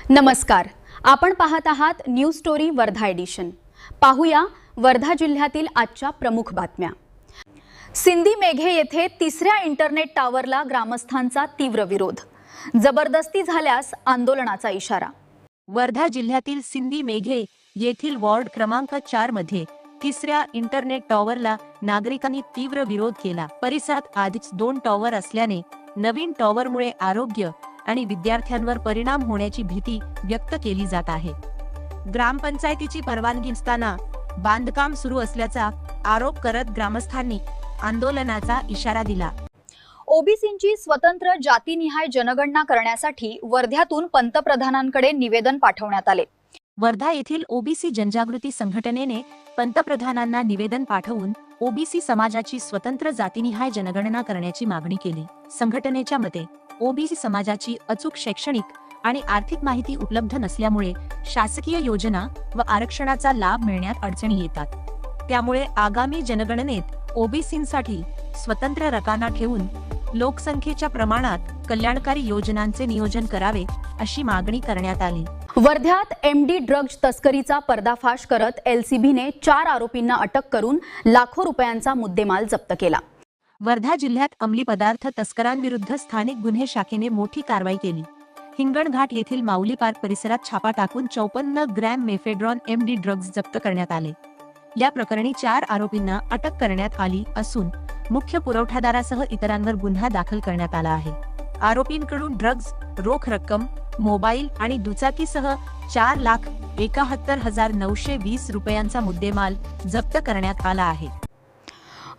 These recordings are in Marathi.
नमस्कार, आपण पाहत आहात न्यूज स्टोरी वर्धा एडिशन। पाहूया वर्धा जिल्ह्यातील आजच्या प्रमुख बातम्या। सिंदी मेघे येथे तिसऱ्या इंटरनेट टावरला ग्रामस्थांचा तीव्र विरोध, जबरदस्ती झाल्यास आंदोलनाचा इशारा। वर्धा जिल्ह्यातील सिंदी मेघे येथील वॉर्ड क्रमांक 4 मध्ये तिसऱ्या इंटरनेट टॉवरला नागरिकांनी तीव्र विरोध केला। परिसरात आधीच 2 टॉवर असल्याने नवीन टॉवरमुळे आरोग्य आणि विद्यार्थ्यांवर परिणाम होण्याची भीती व्यक्त केली जात आहे। ग्रामपंचायतीची परवानगी नसताना बांधकाम सुरू असल्याचा आरोप करत ग्रामस्थांनी आंदोलनाचा इशारा दिला। ओबीसींची स्वतंत्र जातीनिहाय जनगणना करण्यासाठी वर्ध्यातून पंतप्रधानांकडे निवेदन पाठवण्यात आले। वर्धा येथील ओबीसी जनजागृती संघटनेने पंतप्रधानांना निवेदन पाठवून ओबीसी समाजाची स्वतंत्र जातीनिहाय जनगणना करण्याची मागणी केली। संघटनेच्या मते ओबीसी समाजाची अचूक शैक्षणिक आणि आर्थिक माहिती उपलब्ध नसल्यामुळे शासकीय योजना व आरक्षणाचा लाभ मिळण्यात अडचणी येतात। त्यामुळे आगामी जनगणनेत ओबीसींसाठी स्वतंत्र रकाना ठेवून लोकसंख्येच्या प्रमाणात कल्याणकारी योजनांचे नियोजन करावे अशी मागणी करण्यात आली। वर्ध्यात एमडी ड्रग्ज तस्करीचा पर्दाफाश करत एलसीबीने 4 आरोपींना अटक करून लाखो रुपयांचा मुद्देमाल जप्त केला। वर्धा जिल्ह्यात अंमली पदार्थ तस्करांविरुद्ध स्थानिक गुन्हे शाखेने मोठी कारवाई केली। हिंगणघाट येथील माऊली पार्क परिसरात छापा टाकून 54 ग्रॅम मेफेड्रॉन एमडी ड्रग्ज जप्त करण्यात आले। या प्रकरणी 4 आरोपींना अटक करण्यात आली असून मुख्य पुरवठादारासह इतरांवर गुन्हा दाखल करण्यात आला आहे। आरोपींकडून ड्रग्ज, रोख रक्कम, मोबाईल आणि दुचाकीसह 4,71,920 रुपयांचा मुद्देमाल जप्त करण्यात आला आहे।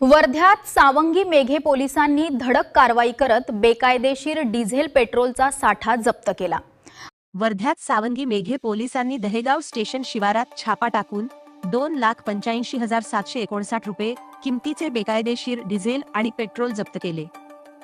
वर्ध्यात सावंगी मेघे पोलिसांनी धडक कारवाई करत बेकायदेशीर डिझेल पेट्रोलचा साठा जप्त केला। वर्ध्यात सावंगी मेघे पोलिसांनी दहेगाव स्टेशन शिवारात छापा टाकून 2,85,759 रुपये किमतीचे बेकायदेशीर डिझेल आणि पेट्रोल जप्त केले।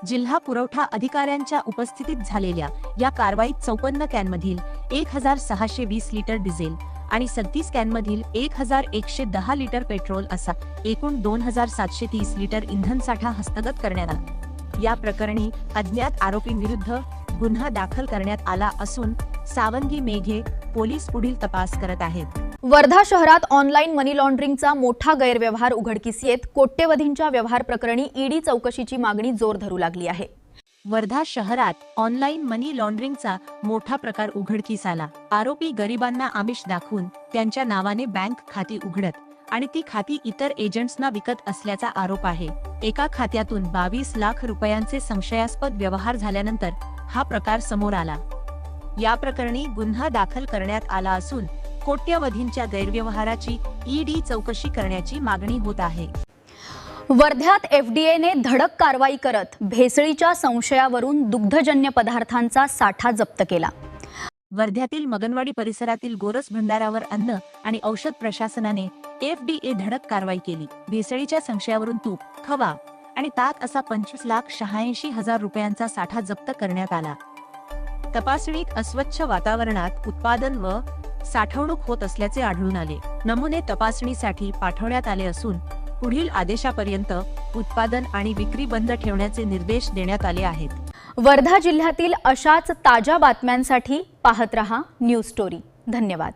जिल्हा पुरवठा अधिकाऱ्यांच्या उपस्थितीत झालेल्या या कारवाईत 54 कॅनमधील 1,620 लिटर डिझेल आणि 37 कॅनमधील 1,110 लिटर पेट्रोल असा एकूण 2,730 लिटर इंधन साठा हस्तगत करण्यात आला। या प्रकरणी अज्ञात आरोपींविरुद्ध गुन्हा दाखल करण्यात आला असून सावंगी मेघे पोलीस पुढील तपास करत आहेत। वर्धा शहरात ऑनलाईन मनी लॉन्ड्रिंगचा मोठा गैरव्यवहार उघडकीस येत कोट्यवधींच्या व्यवहार प्रकरणी ईडी चौकशीची मागणी जोर धरू लागली आहे। वर्धा शहरात ऑनलाईन मनी लॉन्ड्रिंगचा मोठा प्रकार उघडकीस आला। आरोपी गरिबांना आमिष दाखवून त्यांच्या नावाने बँक खाती उघडत आणि ती खाती इतर एजंट्सना विकत असल्याचा आरोप आहे। एका खात्यातून 22 लाख रुपयांचे संशयास्पद व्यवहार झाल्यानंतर हा प्रकार समोर आला। या प्रकरणी गुन्हा दाखल करण्यात आला असून कोट्यवधींच्या गैरव्यवहाराची ईडी चौकशी करण्याची मागणी होत आहे। वर्ध्यात एफडीएने धडक कारवाई करत भेसळीच्या संशयावरून दुग्धजन्य पदार्थांचा साठा जप्त केला। वर्ध्यातील मगनवाडी परिसरातील गोरस भंडारावर अन्न आणि औषध प्रशासनाने एफडीए धडक कारवाई केली। भेसळीच्या संशयावरून तूप, खवा आणि ताक असा 25,86,000 रुपयांचा साठा जप्त करण्यात आला। तपासणीत अस्वच्छ वातावरणात उत्पादन व साठवणूक होत असल्याचे आढळून आले। नमुने तपासणीसाठी पाठवण्यात आले असून पुढील आदेशापर्यंत उत्पादन आणि विक्री बंद ठेवण्याचे निर्देश देण्यात आले आहेत। वर्धा जिल्ह्यातील अशाच ताज्या बातम्यांसाठी पाहत रहा न्यूज स्टोरी। धन्यवाद।